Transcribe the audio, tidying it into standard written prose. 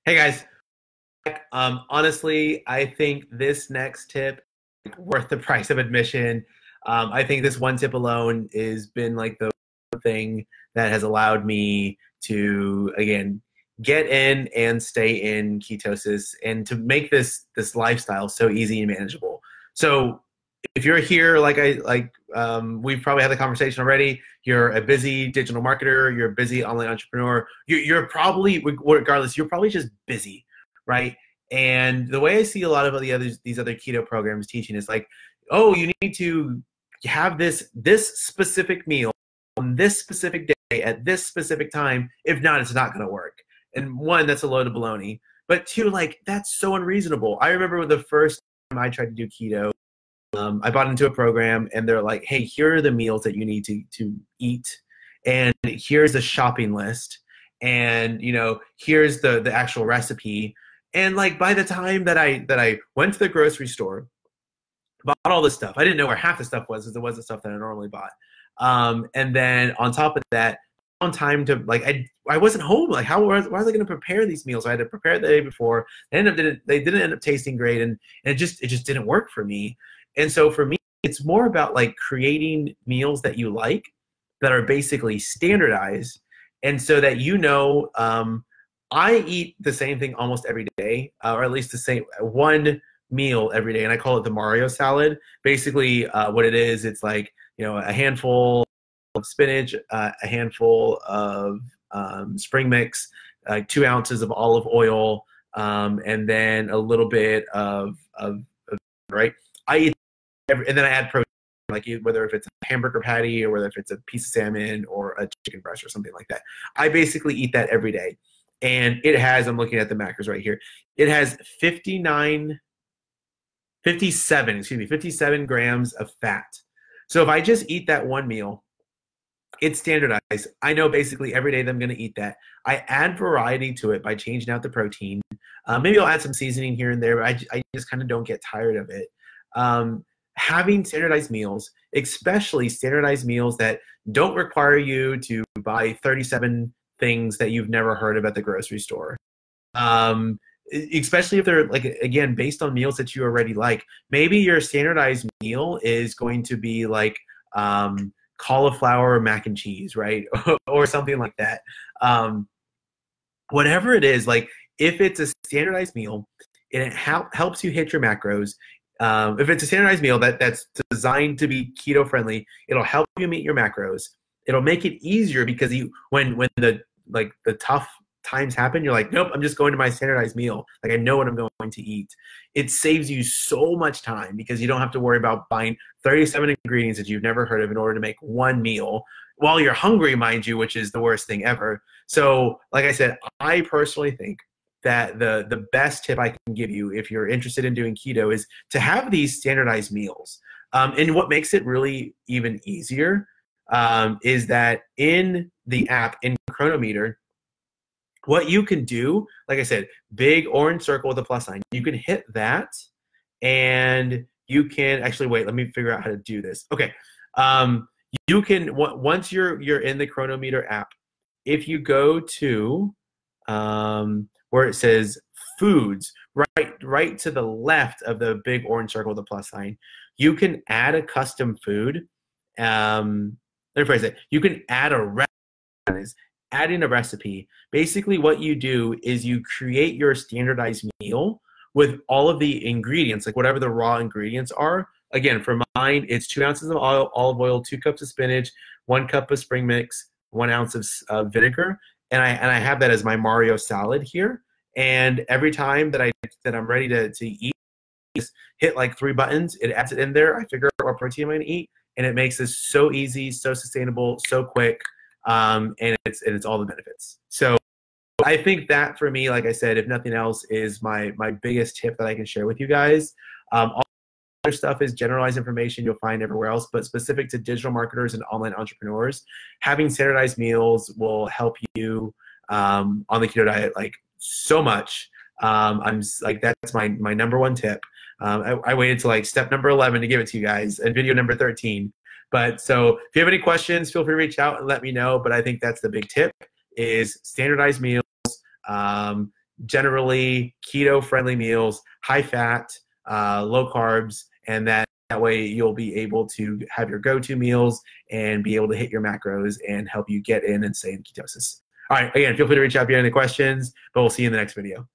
Hey guys, honestly, I think this next tip is worth the price of admission. I think this one tip alone has been like the thing that has allowed me to again get in and stay in ketosis and to make this lifestyle so easy and manageable. So if you're here, we've probably had the conversation already. You're a busy digital marketer. You're a busy online entrepreneur. You're probably, regardless, you're probably just busy, right? And the way I see a lot of these other keto programs teaching is like, oh, you need to have this specific meal on this specific day at this specific time. If not, it's not going to work. And one, that's a load of baloney. But two, like that's so unreasonable. I remember the first time I tried to do keto. I bought into a program and they're like, hey, here are the meals that you need to eat. And here's the shopping list. And, here's the actual recipe. And like, by the time that I went to the grocery store, bought all this stuff, I didn't know where half the stuff was because it wasn't stuff that I normally bought. And then on top of that, on time to I wasn't home. Like, why was I going to prepare these meals? I had to prepare the day before. They didn't end up tasting great. And it just didn't work for me. And so for me, it's more about like creating meals that you like that are basically standardized. And so that, I eat the same thing almost every day, or at least the same one meal every day. And I call it the Mario salad. Basically what it is, it's like, a handful of spinach, a handful of spring mix, 2 ounces of olive oil, and then a little bit of right. I eat and then I add protein, like whether if it's a hamburger patty or whether if it's a piece of salmon or a chicken breast or something like that. I basically eat that every day. And it has, I'm looking at the macros right here, it has 57 grams of fat. So if I just eat that one meal, it's standardized. I know basically every day that I'm going to eat that. I add variety to it by changing out the protein. Maybe I'll add some seasoning here and there, but I just kind of don't get tired of it. Having standardized meals, especially standardized meals that don't require you to buy 37 things that you've never heard of at the grocery store. Especially if they're like, again, based on meals that you already like. Maybe your standardized meal is going to be like cauliflower mac and cheese, right? Or something like that. Whatever it is, like if it's a standardized meal and it helps you hit your macros, if it's a standardized meal that's designed to be keto friendly, it'll help you meet your macros. It'll make it easier because when the tough times happen, you're like, nope, I'm just going to my standardized meal. Like I know what I'm going to eat. It saves you so much time because you don't have to worry about buying 37 ingredients that you've never heard of in order to make one meal while you're hungry, mind you, which is the worst thing ever. So like I said, I personally think that the best tip I can give you if you're interested in doing keto is to have these standardized meals. And what makes it really even easier is that in the app, in Cronometer, what you can do, like I said, big orange circle with a plus sign, you can hit that and you can actually, wait, let me figure out how to do this. Okay. You can, once you're in the Cronometer app, if you go to where it says foods, right to the left of the big orange circle with a plus sign, you can add a custom food. Let me phrase it. You can add a recipe. Adding a recipe. Basically what you do is you create your standardized meal with all of the ingredients, like whatever the raw ingredients are. Again, for mine, it's 2 ounces of olive oil, 2 cups of spinach, 1 cup of spring mix, 1 ounce of vinegar. And I have that as my Mario salad here. And every time that I'm ready to eat, just hit like 3 buttons. It adds it in there. I figure out what protein I'm going to eat, and it makes this so easy, so sustainable, so quick, and it's all the benefits. So I think that for me, like I said, if nothing else, is my biggest tip that I can share with you guys. All other stuff is generalized information you'll find everywhere else, but specific to digital marketers and online entrepreneurs, having standardized meals will help you on the keto diet like so much. I'm like, that's my number one tip. I waited to like step number 11 to give it to you guys, and video number 13. But so if you have any questions, feel free to reach out and let me know. But I think that's the big tip, is standardized meals. generally keto-friendly meals, high fat, low carbs, and that way you'll be able to have your go-to meals and be able to hit your macros and help you get in and stay in ketosis. All right, again, feel free to reach out if you have any questions, but we'll see you in the next video.